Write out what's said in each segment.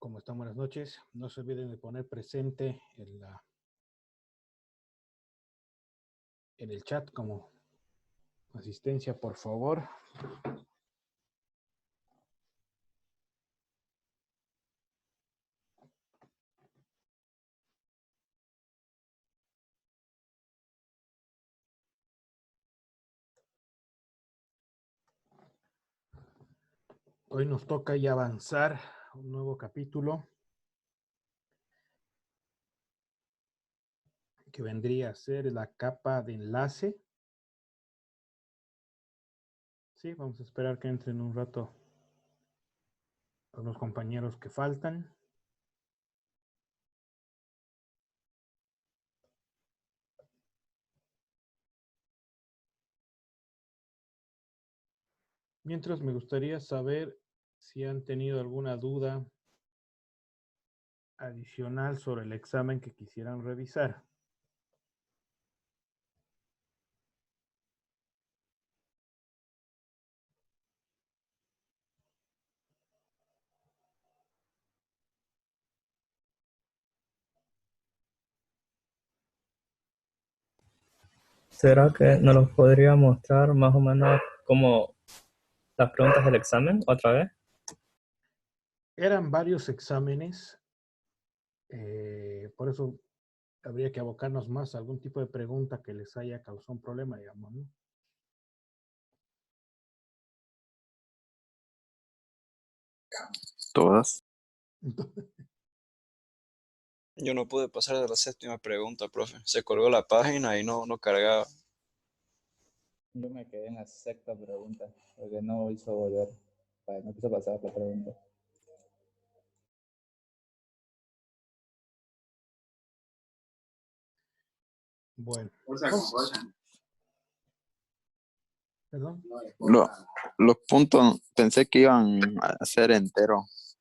¿Cómo están? Buenas noches. No se olviden de poner presente en el chat como asistencia, por favor. Hoy nos toca ya avanzar a un nuevo capítulo que vendría a ser la capa de enlace. Sí, vamos a esperar que entren un rato los compañeros que faltan. Mientras me gustaría saber si han tenido alguna duda adicional sobre el examen que quisieran revisar. ¿Será que nos los podría mostrar más o menos como las preguntas del examen otra vez? Eran varios exámenes, por eso habría que abocarnos más a algún tipo de pregunta que les haya causado un problema, digamos, ¿no? Todas. Yo no pude pasar de la séptima pregunta, profe. Se colgó la página y no cargaba. Yo me quedé en la sexta pregunta, porque no hizo volver, no quiso pasar la pregunta. Bueno. Perdón. Los puntos pensé que iban a ser enteros,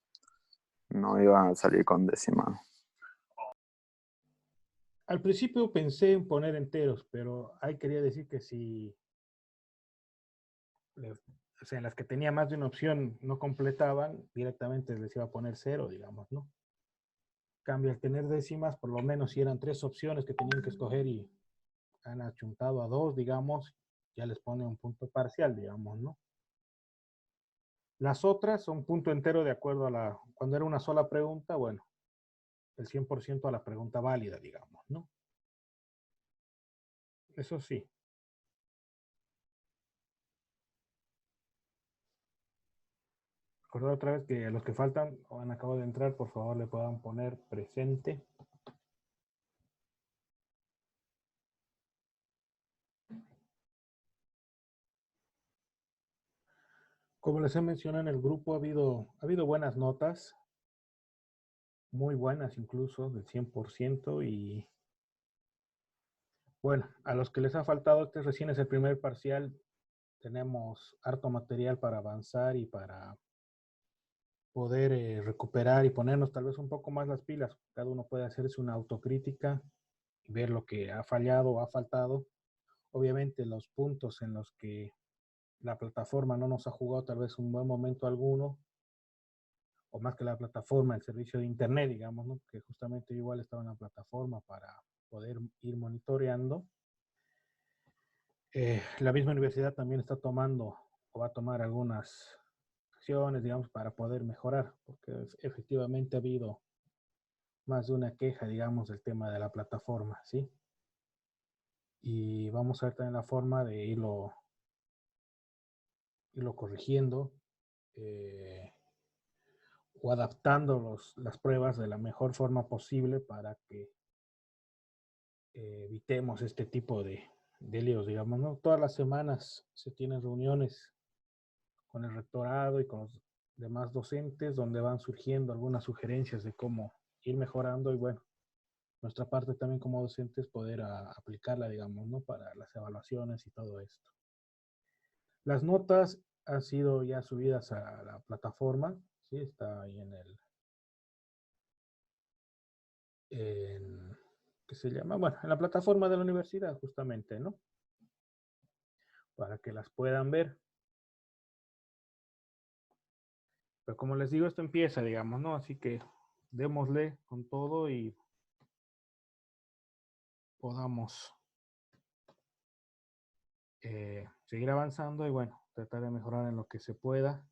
no iban a salir con décimal. Al principio pensé en poner enteros, pero ahí quería decir que si, o sea, en las que tenía más de una opción no completaban, directamente les iba a poner 0, digamos, ¿no? Cambio, al tener décimas, por lo menos si eran 3 opciones que tenían que escoger y han achuntado a 2, digamos, ya les pone un punto parcial, digamos, ¿no? Las otras son punto entero de acuerdo a cuando era una sola pregunta, bueno, el 100% a la pregunta válida, digamos, ¿no? Eso sí. Recordar otra vez que a los que faltan o han acabado de entrar, por favor le puedan poner presente. Como les he mencionado en el grupo, ha habido buenas notas, muy buenas incluso, del 100%, y bueno, a los que les ha faltado, este recién es el primer parcial, tenemos harto material para avanzar y para poder recuperar y ponernos tal vez un poco más las pilas. Cada uno puede hacerse una autocrítica y ver lo que ha fallado o ha faltado. Obviamente los puntos en los que la plataforma no nos ha jugado tal vez un buen momento alguno, o más que la plataforma, el servicio de internet, digamos, ¿no? Que justamente yo igual estaba en la plataforma para poder ir monitoreando. La misma universidad también está tomando o va a tomar algunas acciones, digamos, para poder mejorar, porque efectivamente ha habido más de una queja, digamos, del tema de la plataforma, ¿sí? Y vamos a ver también la forma de irlo corrigiendo o adaptando las pruebas de la mejor forma posible para que evitemos este tipo de líos, digamos, ¿no? Todas las semanas se tienen reuniones con el rectorado y con los demás docentes donde van surgiendo algunas sugerencias de cómo ir mejorando y bueno, nuestra parte también como docentes poder aplicarla, digamos, ¿no? Para las evaluaciones y todo esto. Las notas han sido ya subidas a la plataforma, ¿sí? Está ahí ¿qué se llama? Bueno, en la plataforma de la universidad, justamente, ¿no? Para que las puedan ver. Pero como les digo, esto empieza, digamos, ¿no? Así que démosle con todo y podamos seguir avanzando y bueno, tratar de mejorar en lo que se pueda.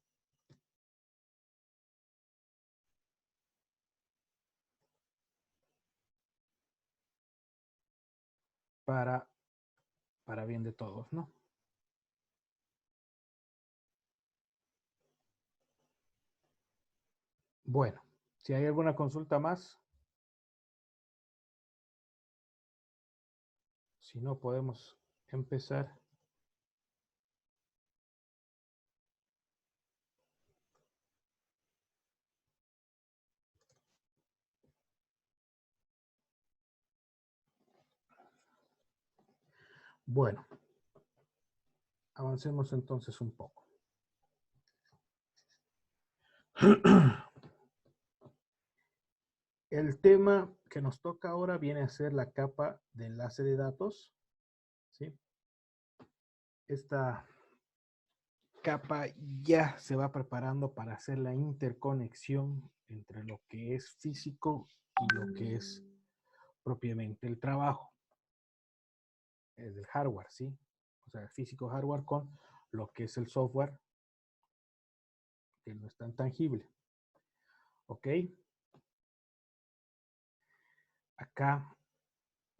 Para bien de todos, ¿no? Bueno, si hay alguna consulta más, si no podemos empezar. Bueno, avancemos entonces un poco. El tema que nos toca ahora viene a ser la capa de enlace de datos, ¿sí? Esta capa ya se va preparando para hacer la interconexión entre lo que es físico y lo que es propiamente el trabajo. Es del hardware, ¿sí? O sea, físico hardware con lo que es el software, que no es tan tangible. ¿Ok? Acá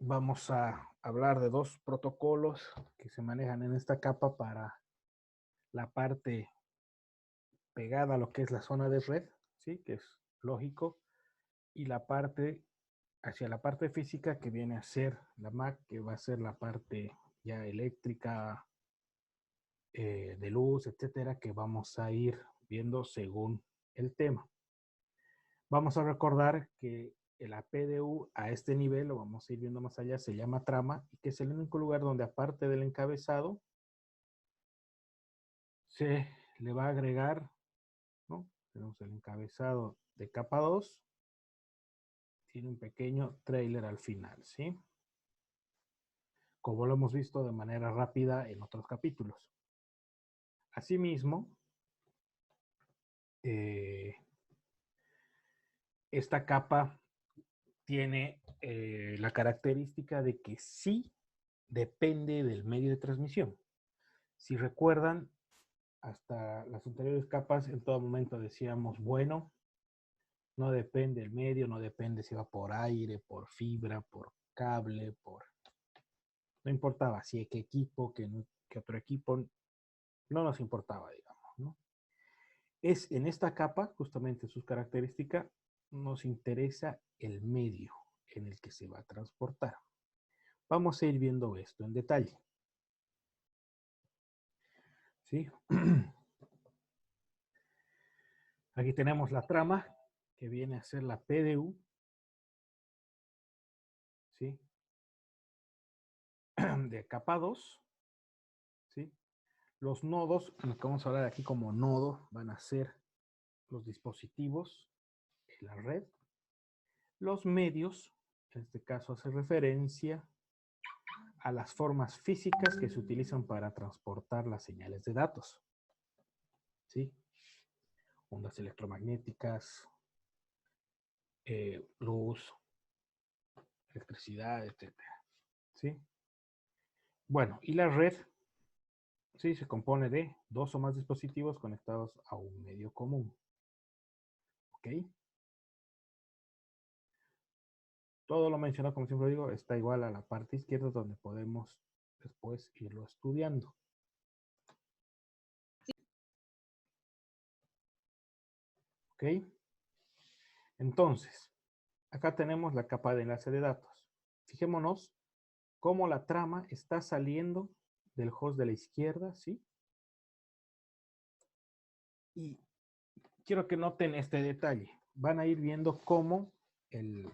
vamos a hablar de dos protocolos que se manejan en esta capa para la parte pegada a lo que es la zona de red, ¿sí? Que es lógico, y la parte hacia la parte física que viene a ser la MAC, que va a ser la parte ya eléctrica, de luz, etcétera, que vamos a ir viendo según el tema. Vamos a recordar que el APDU a este nivel, lo vamos a ir viendo más allá, se llama trama, y que es el único lugar donde aparte del encabezado, se le va a agregar, ¿no? Tenemos el encabezado de capa 2, tiene un pequeño trailer al final, ¿sí? Como lo hemos visto de manera rápida en otros capítulos. Asimismo, esta capa tiene la característica de que sí depende del medio de transmisión. Si recuerdan, hasta las anteriores capas en todo momento decíamos, bueno, no depende el medio, no depende si va por aire, por fibra, por cable, por... No importaba si qué equipo, que otro equipo, no nos importaba, digamos, ¿no? Es en esta capa, justamente sus características, nos interesa el medio en el que se va a transportar. Vamos a ir viendo esto en detalle. ¿Sí? Aquí tenemos la trama, que viene a ser la PDU. ¿Sí? De capa 2. ¿Sí? Los nodos, lo que vamos a hablar aquí como nodo, van a ser los dispositivos en la red. Los medios, en este caso hace referencia a las formas físicas que se utilizan para transportar las señales de datos. ¿Sí? Ondas electromagnéticas, luz, electricidad, etcétera. ¿Sí? Bueno, y la red, sí, se compone de dos o más dispositivos conectados a un medio común. ¿Ok? Todo lo mencionado, como siempre digo, está igual a la parte izquierda donde podemos después irlo estudiando. ¿Ok? Entonces, acá tenemos la capa de enlace de datos. Fijémonos cómo la trama está saliendo del host de la izquierda, ¿sí? Y quiero que noten este detalle. Van a ir viendo cómo el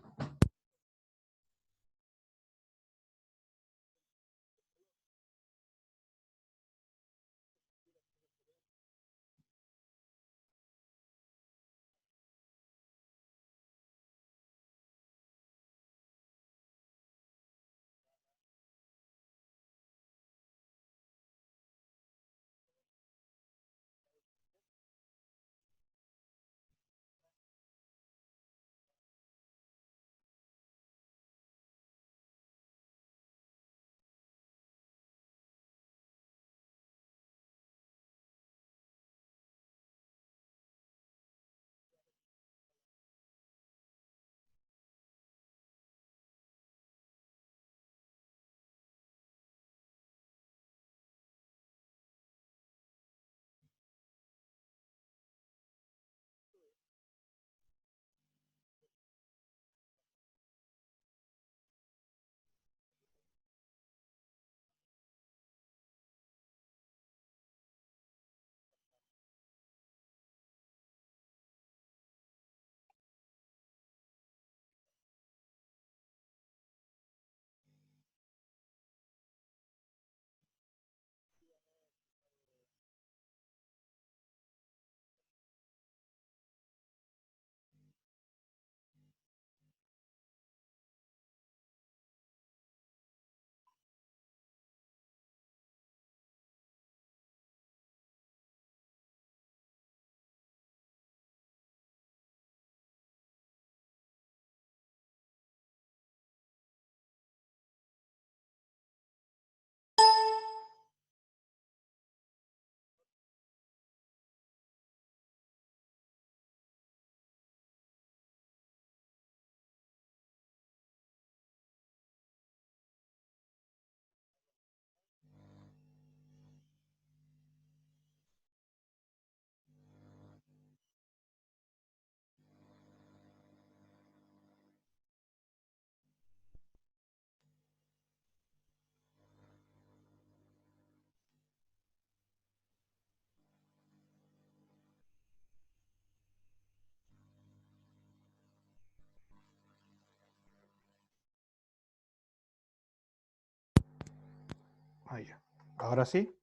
Ahí ya. Ahora sí.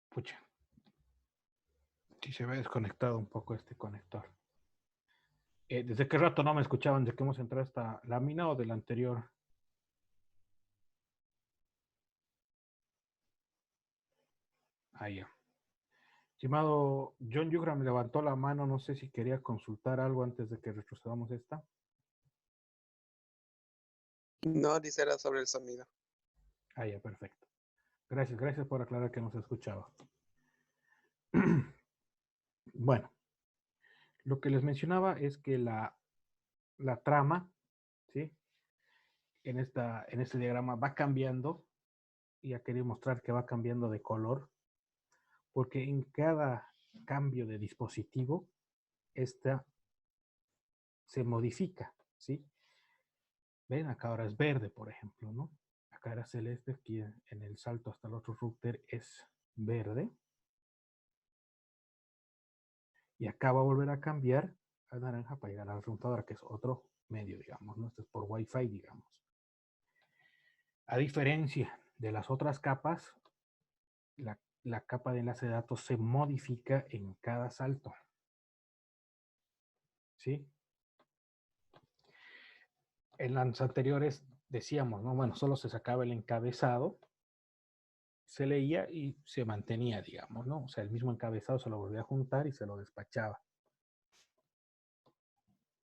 Pucha. Sí se ve desconectado un poco este conector. ¿Desde qué rato no me escuchaban de que hemos entrado a esta lámina o de la anterior? Ahí ya. Estimado John Yugra me levantó la mano, no sé si quería consultar algo antes de que retrocedamos esta. No, dice era sobre el sonido. Ah, ya, perfecto. Gracias por aclarar que no se escuchaba. Bueno, lo que les mencionaba es que la trama, ¿sí? En este diagrama va cambiando, y ya quería mostrar que va cambiando de color, porque en cada cambio de dispositivo, esta se modifica, ¿sí? Ven, acá ahora es verde, por ejemplo, ¿no? Acá era celeste, aquí en el salto hasta el otro router es verde. Y acá va a volver a cambiar a naranja para llegar a la computadora, que es otro medio, digamos, ¿no? Esto es por Wi-Fi, digamos. A diferencia de las otras capas, la capa de enlace de datos se modifica en cada salto. ¿Sí? En las anteriores decíamos, ¿no? Bueno, solo se sacaba el encabezado, se leía y se mantenía, digamos, ¿no? O sea, el mismo encabezado se lo volvía a juntar y se lo despachaba.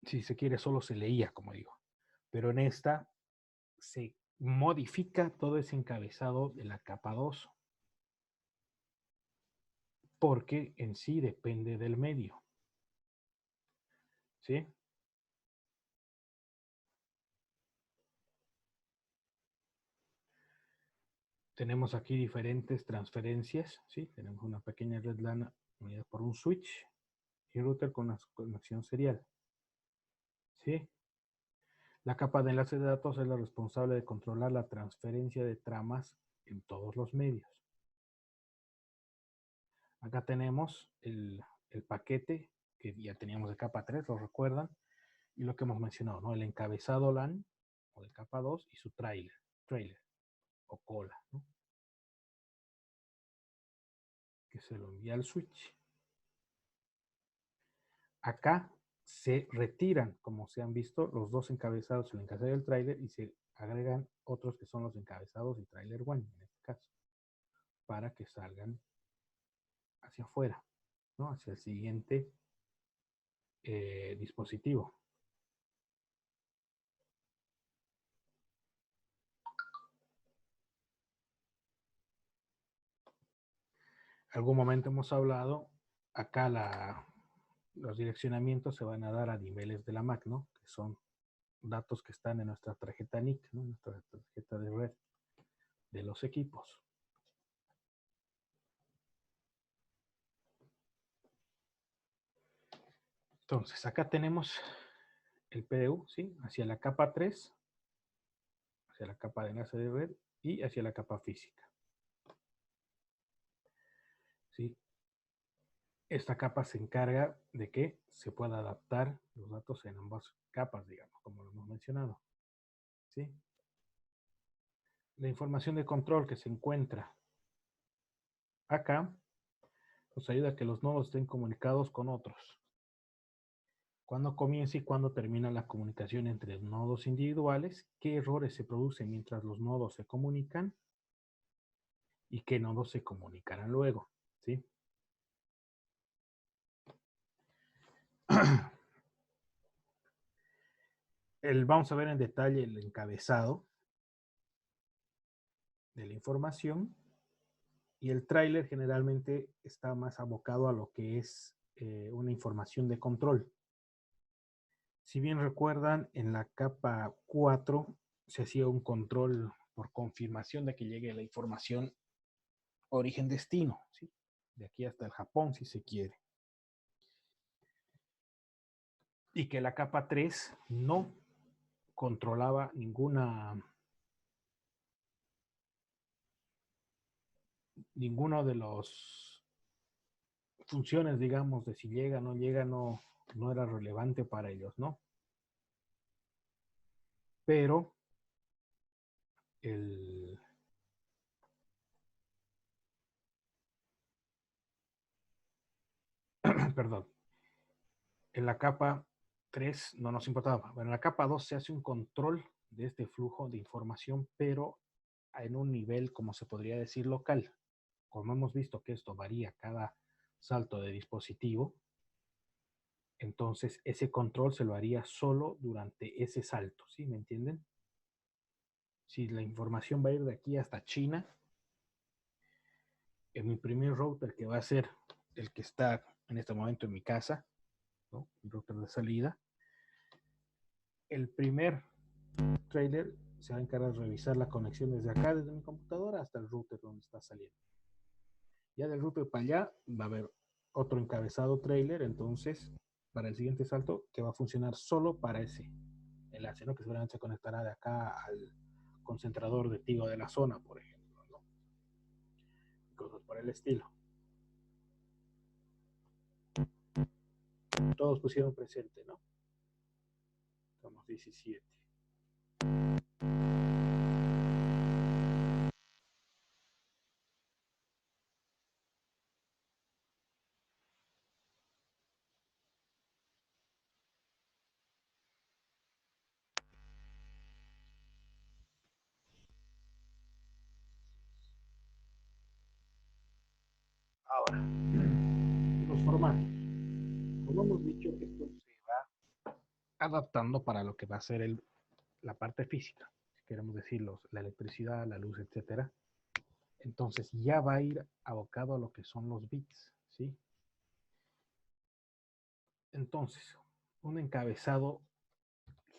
Si se quiere, solo se leía, como digo. Pero en esta se modifica todo ese encabezado de la capa 2, porque en sí depende del medio. ¿Sí? Tenemos aquí diferentes transferencias, ¿sí? Tenemos una pequeña red LAN unida por un switch y router con una conexión serial. ¿Sí? La capa de enlace de datos es la responsable de controlar la transferencia de tramas en todos los medios. Acá tenemos el paquete que ya teníamos de capa 3, ¿lo recuerdan? Y lo que hemos mencionado, ¿no? El encabezado LAN o de capa 2 y su trailer o cola, ¿no? Que se lo envía al switch. Acá se retiran, como se han visto, los dos encabezados, el encabezado y el trailer, y se agregan otros que son los encabezados y trailer 1, en este caso, para que salgan hacia afuera, ¿no? Hacia el siguiente dispositivo. Algún momento hemos hablado, acá los direccionamientos se van a dar a niveles de la MAC, ¿no? Que son datos que están en nuestra tarjeta NIC, ¿no? Nuestra tarjeta de red de los equipos. Entonces, acá tenemos el PDU, ¿sí? Hacia la capa 3, hacia la capa de enlace de red y hacia la capa física. ¿Sí? Esta capa se encarga de que se pueda adaptar los datos en ambas capas, digamos, como lo hemos mencionado. ¿Sí? La información de control que se encuentra acá nos ayuda a que los nodos estén comunicados con otros. Cuándo comienza y cuándo termina la comunicación entre nodos individuales, qué errores se producen mientras los nodos se comunican y qué nodos se comunicarán luego, ¿sí? Vamos a ver en detalle el encabezado de la información, y el tráiler generalmente está más abocado a lo que es una información de control. Si bien recuerdan, en la capa 4 se hacía un control por confirmación de que llegue la información origen-destino, ¿sí? De aquí hasta el Japón, si se quiere. Y que la capa 3 no controlaba ninguno de los funciones, digamos, de si llega, no llega, no era relevante para ellos, ¿no? Pero el perdón, en la capa 3 no nos importaba. Bueno, en la capa 2 se hace un control de este flujo de información, pero en un nivel, como se podría decir, local. Como hemos visto que esto varía cada salto de dispositivo, entonces ese control se lo haría solo durante ese salto, ¿sí? ¿Me entienden? Si la información va a ir de aquí hasta China, en mi primer router, que va a ser el que está en este momento en mi casa, ¿no? El router de salida, el primer trailer se va a encargar de revisar la conexión desde acá, desde mi computadora, hasta el router donde está saliendo. Ya del router para allá va a haber otro encabezado trailer, entonces, para el siguiente salto, que va a funcionar solo para ese enlace, ¿no? Que seguramente se conectará de acá al concentrador de Tigo de la zona, por ejemplo, ¿no? Cosas por el estilo. Todos pusieron presente, ¿no? Somos 17. Ahora, los formatos. Como hemos dicho, esto se va adaptando para lo que va a ser la parte física, si queremos decir la electricidad, la luz, etcétera. Entonces ya va a ir abocado a lo que son los bits, ¿sí? Entonces, un encabezado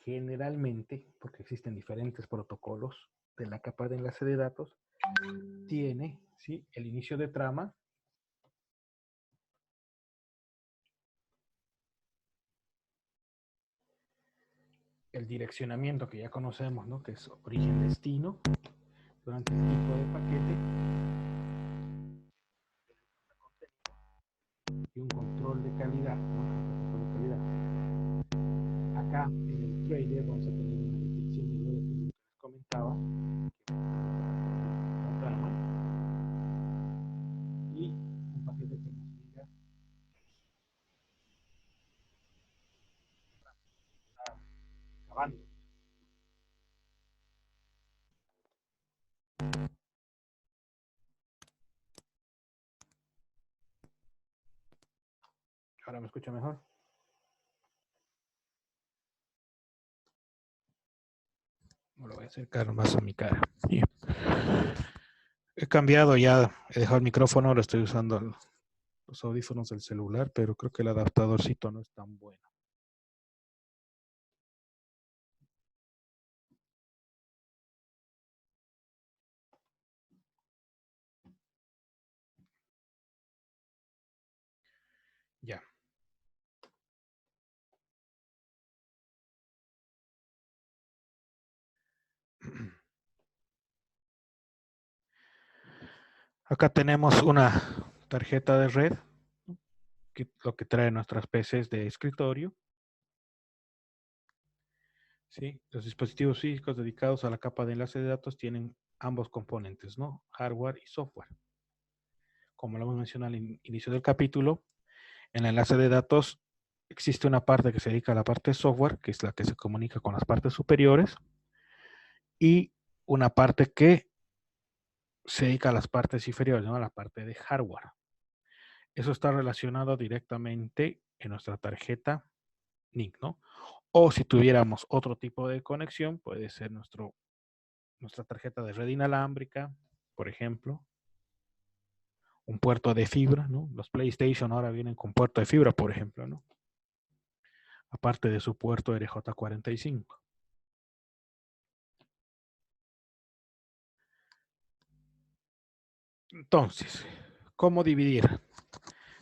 generalmente, porque existen diferentes protocolos de la capa de enlace de datos, tiene, ¿sí?, el inicio de trama, el direccionamiento que ya conocemos, ¿no?, que es origen-destino, durante el tipo de paquete, y un control de calidad, ¿no? Control de calidad. Acá en el trailer vamos a tener una detección de errores que les comentaba, la trama, y un paquete que nos diga está acabando. Ahora me escucha mejor. Me lo voy a acercar más a mi cara. Bien. He cambiado ya, he dejado el micrófono, ahora estoy usando los audífonos del celular, pero creo que el adaptadorcito no es tan bueno. Ya. Acá tenemos una tarjeta de red, que lo que trae nuestras PCs de escritorio. ¿Sí? Los dispositivos físicos dedicados a la capa de enlace de datos tienen ambos componentes, ¿no? Hardware y software. Como lo hemos mencionado al inicio del capítulo, en el enlace de datos existe una parte que se dedica a la parte de software, que es la que se comunica con las partes superiores, y una parte que se dedica a las partes inferiores, ¿no? A la parte de hardware. Eso está relacionado directamente en nuestra tarjeta NIC, ¿no? O si tuviéramos otro tipo de conexión, puede ser nuestra tarjeta de red inalámbrica, por ejemplo, un puerto de fibra, ¿no? Los PlayStation ahora vienen con puerto de fibra, por ejemplo, ¿no? Aparte de su puerto RJ45. Entonces, ¿cómo dividir?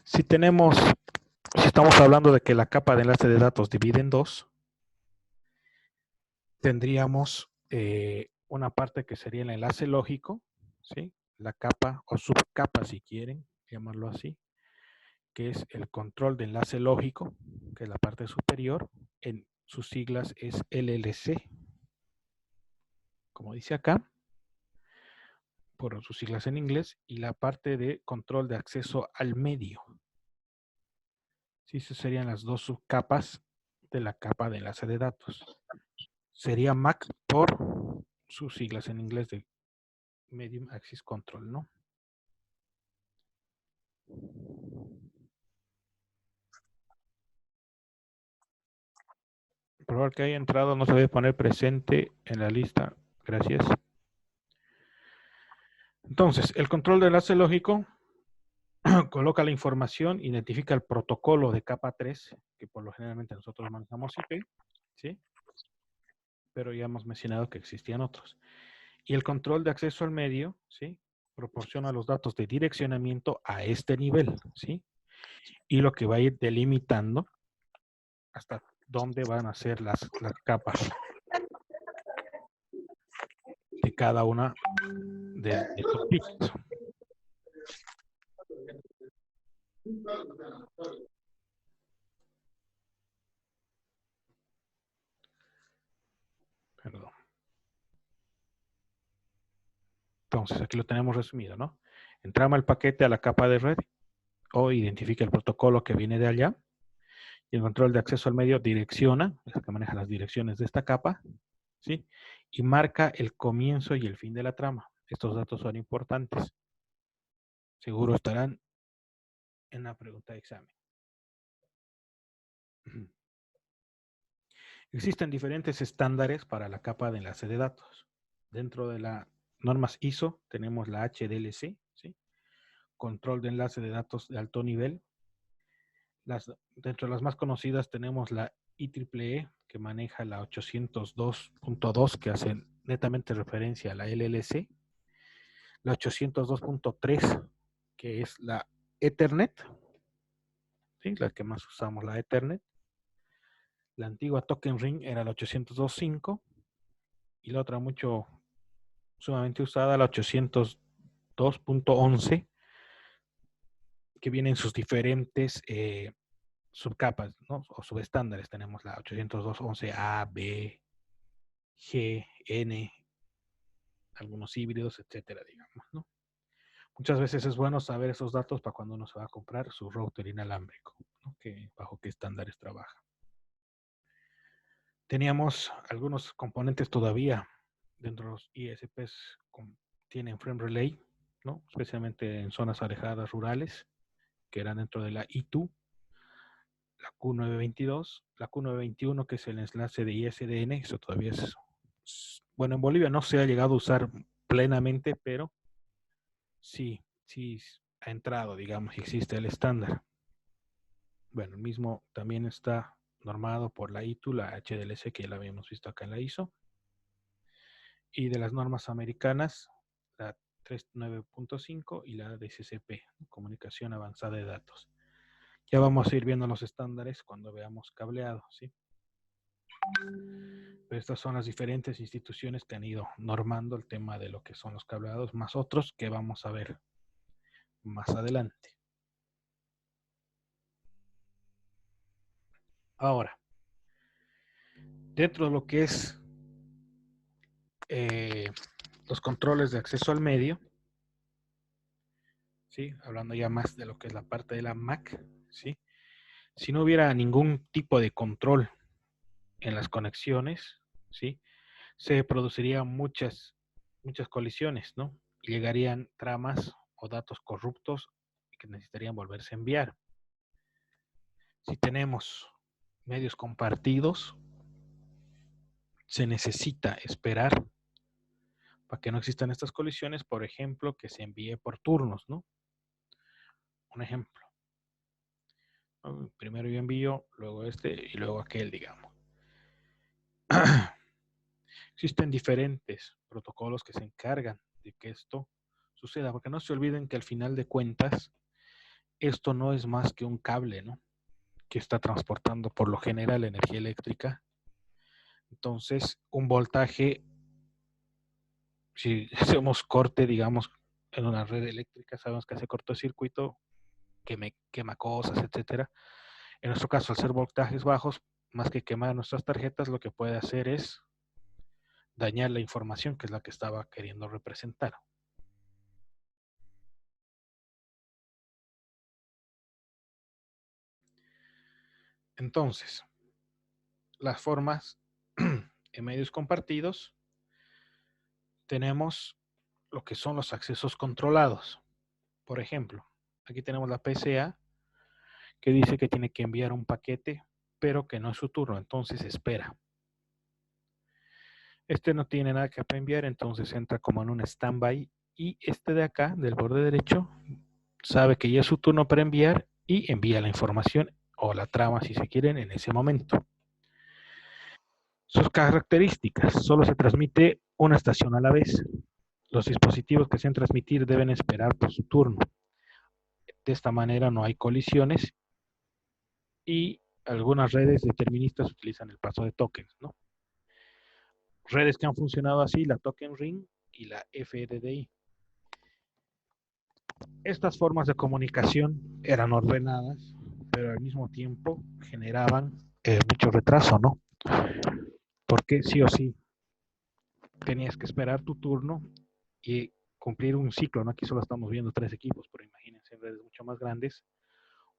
Si estamos hablando de que la capa de enlace de datos divide en dos, tendríamos una parte que sería el enlace lógico, ¿sí? La capa o subcapa, si quieren llamarlo así, que es el control de enlace lógico, que es la parte superior, en sus siglas es LLC, como dice acá. por sus siglas en inglés, y la parte de control de acceso al medio. Sí, esas serían las dos subcapas de la capa de enlace de datos. Sería MAC por sus siglas en inglés de Medium Access Control, ¿no? Por favor, que haya entrado, no se debe poner presente en la lista. Gracias. Entonces, el control de enlace lógico coloca la información, identifica el protocolo de capa 3, que por lo generalmente nosotros manejamos IP, ¿sí? Pero ya hemos mencionado que existían otros. Y el control de acceso al medio, ¿sí? Proporciona los datos de direccionamiento a este nivel, ¿sí? Y lo que va a ir delimitando hasta dónde van a ser las capas de cada una de estos bits. Perdón. Entonces, aquí lo tenemos resumido, ¿no? Entramos el paquete a la capa de red o identifica el protocolo que viene de allá. Y el control de acceso al medio direcciona, es el que maneja las direcciones de esta capa, ¿sí? Y marca el comienzo y el fin de la trama. Estos datos son importantes. Seguro estarán en la pregunta de examen. Existen diferentes estándares para la capa de enlace de datos. Dentro de las normas ISO tenemos la HDLC, ¿sí? Control de enlace de datos de alto nivel. Dentro de las más conocidas tenemos la IEEE, que maneja la 802.2, que hace netamente referencia a la LLC. La 802.3, que es la Ethernet, ¿sí? La que más usamos, la Ethernet. La antigua Token Ring era la 802.5 y la otra sumamente usada, la 802.11, que vienen sus diferentes subcapas, ¿no? O subestándares. Tenemos la 802.11a, B, G, N, algunos híbridos, etcétera, digamos, ¿no? Muchas veces es bueno saber esos datos para cuando uno se va a comprar su router inalámbrico, ¿no? Bajo qué estándares trabaja. Teníamos algunos componentes todavía dentro de los ISPs, tienen frame relay, ¿no? Especialmente en zonas alejadas rurales, que eran dentro de la I2, la Q922, la Q921, que es el enlace de ISDN. Eso todavía bueno, en Bolivia no se ha llegado a usar plenamente, pero sí ha entrado, digamos, y existe el estándar. Bueno, el mismo también está normado por la ITU, la HDLC, que ya la habíamos visto acá en la ISO. Y de las normas americanas, la 39.5 y la DCCP, Comunicación Avanzada de Datos. Ya vamos a ir viendo los estándares cuando veamos cableado, ¿sí? Pero estas son las diferentes instituciones que han ido normando el tema de lo que son los cableados, más otros que vamos a ver más adelante. Ahora, dentro de lo que es los controles de acceso al medio, ¿sí? Hablando ya más de lo que es la parte de la MAC, ¿sí? Si no hubiera ningún tipo de control en las conexiones, ¿sí? Se producirían muchas colisiones, ¿no? Y llegarían tramas o datos corruptos que necesitarían volverse a enviar. Si tenemos medios compartidos, se necesita esperar para que no existan estas colisiones, por ejemplo, que se envíe por turnos, ¿no? Un ejemplo. Primero yo envío, luego este y luego aquel, digamos. Existen diferentes protocolos que se encargan de que esto suceda, porque no se olviden que al final de cuentas, esto no es más que un cable, ¿no? Que está transportando por lo general energía eléctrica. Entonces, un voltaje, si hacemos corte, digamos, en una red eléctrica, sabemos que hace cortocircuito, que quema cosas, etcétera. En nuestro caso, al ser voltajes bajos, más que quemar nuestras tarjetas, lo que puede hacer es dañar la información, que es la que estaba queriendo representar. Entonces, las formas en medios compartidos, tenemos lo que son los accesos controlados. Por ejemplo, aquí tenemos la PCA que dice que tiene que enviar un paquete, pero que no es su turno, entonces espera. Este no tiene nada que enviar, entonces entra como en un standby, y este de acá, del borde derecho, sabe que ya es su turno para enviar y envía la información o la trama, si se quieren, en ese momento. Sus características: solo se transmite una estación a la vez. Los dispositivos que sean transmitir deben esperar por su turno. De esta manera no hay colisiones, y algunas redes deterministas utilizan el paso de tokens, ¿no? Redes que han funcionado así, la Token Ring y la FDDI. Estas formas de comunicación eran ordenadas, pero al mismo tiempo generaban mucho retraso, ¿no? Porque sí o sí tenías que esperar tu turno y cumplir un ciclo, ¿no? Aquí solo estamos viendo 3 equipos, pero imagínense en redes mucho más grandes.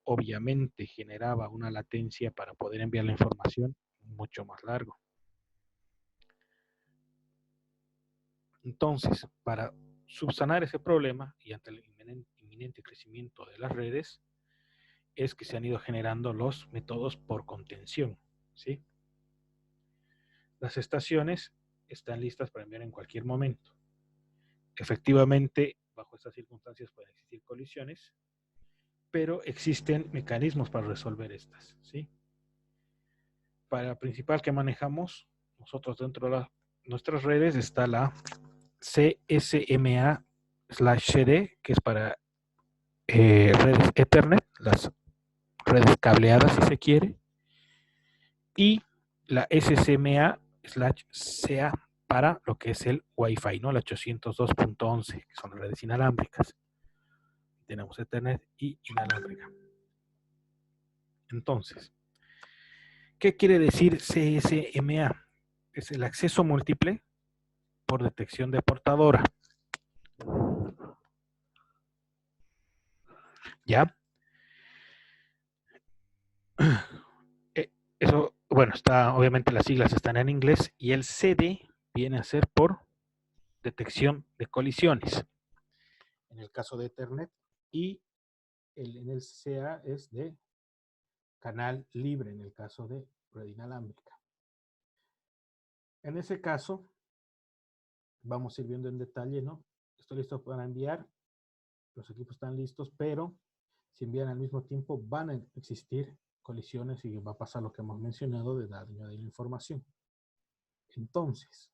Obviamente generaba una latencia para poder enviar la información mucho más largo. Entonces, para subsanar ese problema y ante el inminente crecimiento de las redes, es que se han ido generando los métodos por contención, ¿sí? Las estaciones están listas para enviar en cualquier momento. Efectivamente, bajo estas circunstancias pueden existir colisiones, pero existen mecanismos para resolver estas, ¿sí? Para el principal que manejamos nosotros dentro de nuestras redes está la CSMA/CD, que es para redes Ethernet, las redes cableadas si se quiere, y la SCMA/CA para lo que es el Wi-Fi, ¿no? La 802.11, que son redes inalámbricas. Tenemos Ethernet y inalámbrica. Entonces, ¿qué quiere decir CSMA? Es el acceso múltiple por detección de portadora. ¿Ya? Eso, bueno, está, obviamente las siglas están en inglés, y el CD viene a ser por detección de colisiones, en el caso de Ethernet, y en el CA es de canal libre, en el caso de red inalámbrica. En ese caso, vamos a ir viendo en detalle, ¿no? Estoy listo para enviar, los equipos están listos, pero si envían al mismo tiempo van a existir colisiones y va a pasar lo que hemos mencionado de daño de la información. Entonces,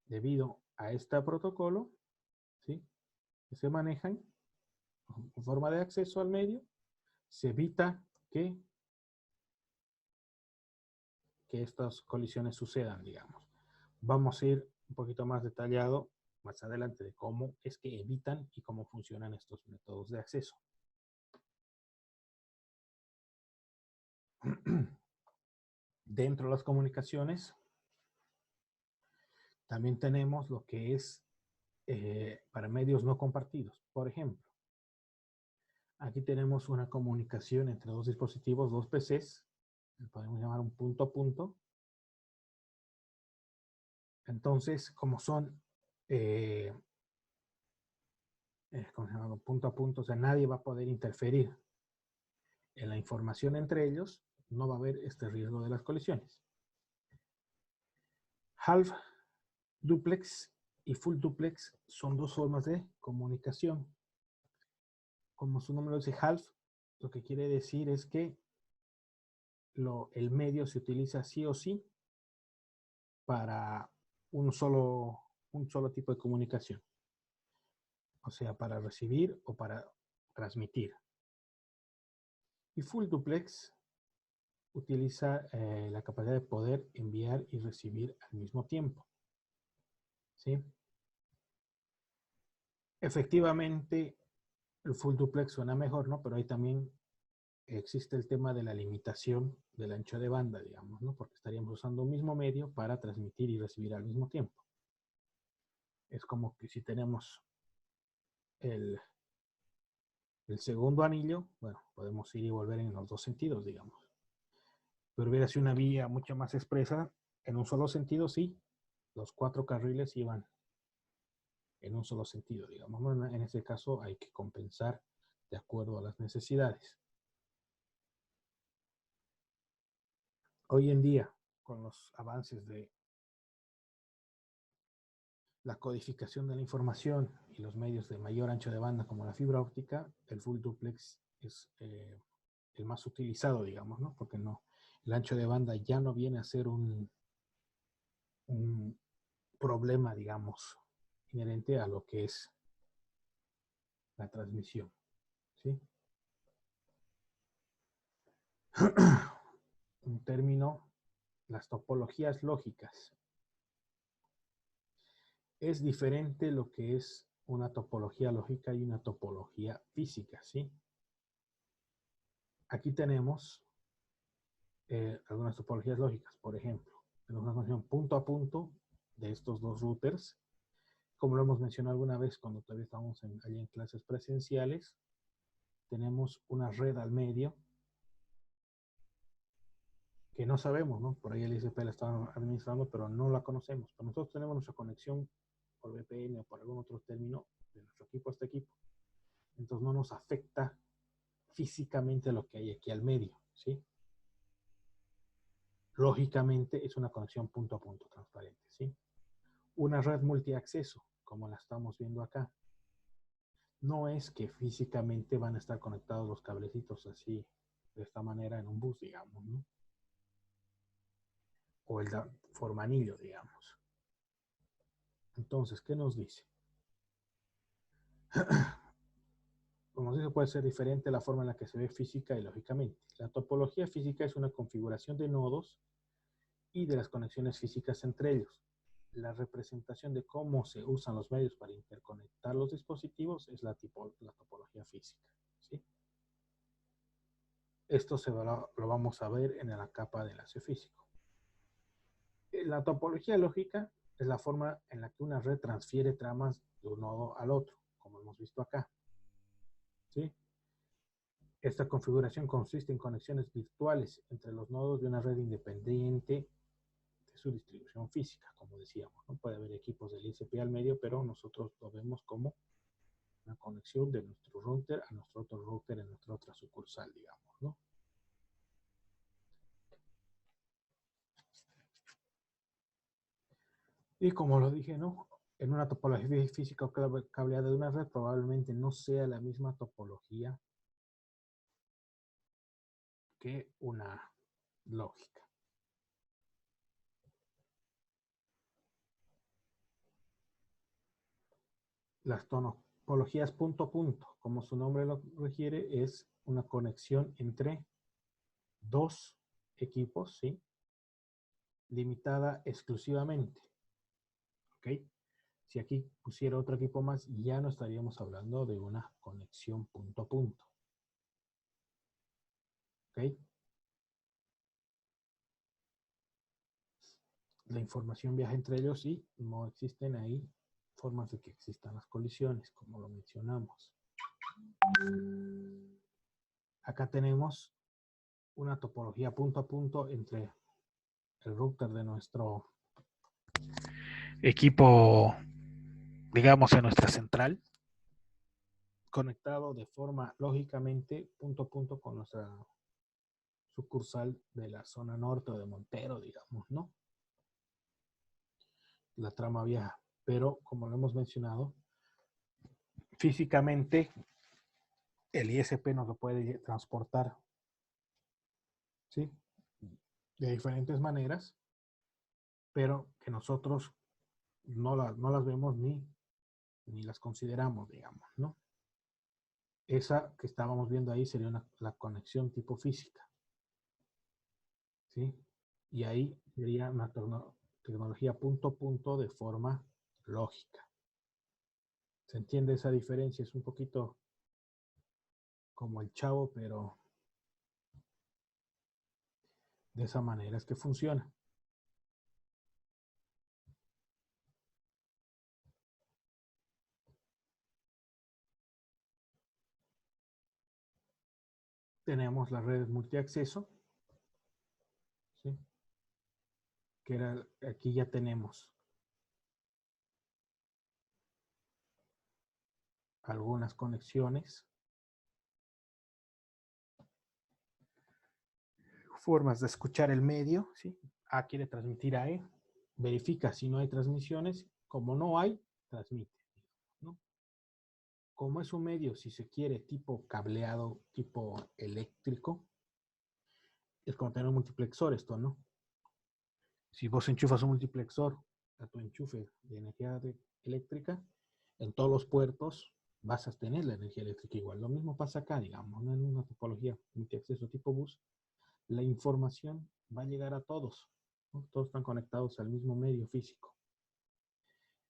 debido a este protocolo, ¿sí?, que se manejan en forma de acceso al medio, se evita que estas colisiones sucedan, digamos. Vamos a ir un poquito más detallado más adelante de cómo es que evitan y cómo funcionan estos métodos de acceso. Dentro de las comunicaciones, también tenemos lo que es para medios no compartidos. Por ejemplo, aquí tenemos una comunicación entre dos dispositivos, dos PCs, podemos llamar un punto a punto. Entonces, como son ¿cómo se llama? Punto a punto, o sea, nadie va a poder interferir en la información entre ellos, no va a haber este riesgo de las colisiones. Half duplex y full duplex son dos formas de comunicación. Como su nombre lo dice, half, lo que quiere decir es que el medio se utiliza sí o sí para un solo tipo de comunicación. O sea, para recibir o para transmitir. Y full duplex utiliza la capacidad de poder enviar y recibir al mismo tiempo. ¿Sí? Efectivamente, el full duplex suena mejor, ¿no? Pero ahí también existe el tema de la limitación del ancho de banda, digamos, ¿no? Porque estaríamos usando un mismo medio para transmitir y recibir al mismo tiempo. Es como que si tenemos el segundo anillo, bueno, podemos ir y volver en los dos sentidos, digamos. Pero hubiera sido una vía mucho más expresa, en un solo sentido, sí. Los 4 carriles iban en un solo sentido, digamos, ¿no? En este caso hay que compensar de acuerdo a las necesidades. Hoy en día, con los avances de la codificación de la información y los medios de mayor ancho de banda como la fibra óptica, el full duplex es el más utilizado, digamos, ¿no? Porque no, el ancho de banda ya no viene a ser un problema, digamos, inherente a lo que es la transmisión, ¿sí? Un término, las topologías lógicas. Es diferente lo que es una topología lógica y una topología física, ¿sí? Aquí tenemos algunas topologías lógicas. Por ejemplo, tenemos una conexión punto a punto de estos dos routers. Como lo hemos mencionado alguna vez cuando todavía estábamos allí en clases presenciales, tenemos una red al medio que no sabemos, ¿no? Por ahí el ISP la está administrando, pero no la conocemos. Pero nosotros tenemos nuestra conexión por VPN o por algún otro término de nuestro equipo a este equipo. Entonces no nos afecta físicamente lo que hay aquí al medio, ¿sí? Lógicamente es una conexión punto a punto transparente, ¿sí? Una red multiacceso, como la estamos viendo acá, no es que físicamente van a estar conectados los cablecitos así, de esta manera en un bus, digamos, ¿no? O el forma anillo, digamos. Entonces, ¿qué nos dice? Como nos dice, puede ser diferente la forma en la que se ve física y lógicamente. La topología física es una configuración de nodos y de las conexiones físicas entre ellos. La representación de cómo se usan los medios para interconectar los dispositivos es la topología física, ¿sí? Esto lo vamos a ver en la capa de enlace físico. La topología lógica es la forma en la que una red transfiere tramas de un nodo al otro, como hemos visto acá, ¿sí? Esta configuración consiste en conexiones virtuales entre los nodos de una red independiente de su distribución física, como decíamos, ¿no? Puede haber equipos del ISP al medio, pero nosotros lo vemos como una conexión de nuestro router a nuestro otro router en nuestra otra sucursal, digamos, ¿no? Y como lo dije, ¿no? En una topología física o cableada de una red probablemente no sea la misma topología que una lógica. Las topologías punto a punto, como su nombre lo requiere, es una conexión entre dos equipos, ¿sí? Limitada exclusivamente, ¿ok? Si aquí pusiera otro equipo más, ya no estaríamos hablando de una conexión punto a punto, ¿ok? La información viaja entre ellos y no existen ahí formas de que existan las colisiones, como lo mencionamos. Acá tenemos una topología punto a punto entre el router de nuestro equipo, digamos, en nuestra central, conectado de forma lógicamente punto a punto con nuestra sucursal de la zona norte o de Montero, digamos, ¿no? La trama viaja, pero como lo hemos mencionado, físicamente el ISP nos lo puede transportar, ¿sí? De diferentes maneras, pero que nosotros no las vemos ni las consideramos, digamos, ¿no? Esa que estábamos viendo ahí sería la conexión tipo física, ¿sí? Y ahí sería una tecnología punto a punto de forma lógica. ¿Se entiende esa diferencia? Es un poquito como el Chavo, pero de esa manera es que funciona. Tenemos las redes multiacceso, que era, aquí ya tenemos algunas conexiones, formas de escuchar el medio, ¿sí? A quiere transmitir a E, verifica si no hay transmisiones, como no hay, transmite, ¿no? Como es un medio, si se quiere, tipo cableado, tipo eléctrico, es como tener un multiplexor esto, ¿no? Si vos enchufas un multiplexor a tu enchufe de energía eléctrica, en todos los puertos vas a tener la energía eléctrica igual. Lo mismo pasa acá, digamos, ¿no? En una topología multiacceso tipo bus, la información va a llegar a todos, ¿no? Todos están conectados al mismo medio físico.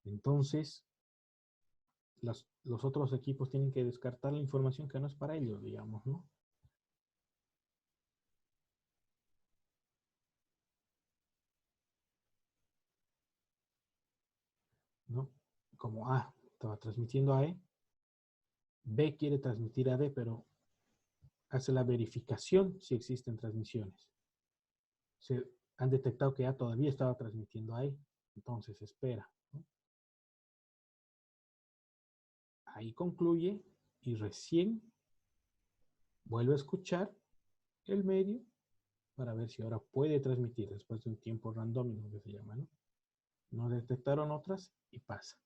Entonces, los otros equipos tienen que descartar la información que no es para ellos, digamos, ¿no? ¿No? Como A estaba transmitiendo a E, B quiere transmitir a D, pero hace la verificación si existen transmisiones. Se han detectado que A todavía estaba transmitiendo a E, entonces espera, ¿no? Ahí concluye y recién vuelve a escuchar el medio para ver si ahora puede transmitir después de un tiempo randómico que se llama, ¿no? No detectaron otras y pasa.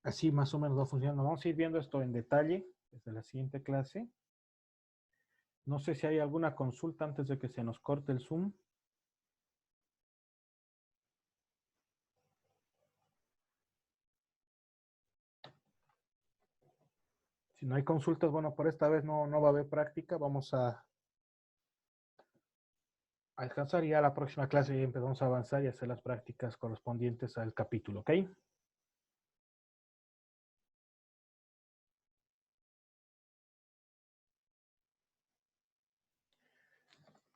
Así más o menos va funcionando. Vamos a ir viendo esto en detalle desde la siguiente clase. No sé si hay alguna consulta antes de que se nos corte el Zoom. Si no hay consultas, bueno, por esta vez no va a haber práctica. Vamos a descansar y ya la próxima clase ya empezamos a avanzar y hacer las prácticas correspondientes al capítulo, ¿ok?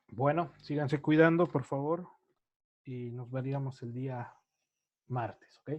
Bueno, síganse cuidando, por favor, y nos veríamos el día martes, ¿ok?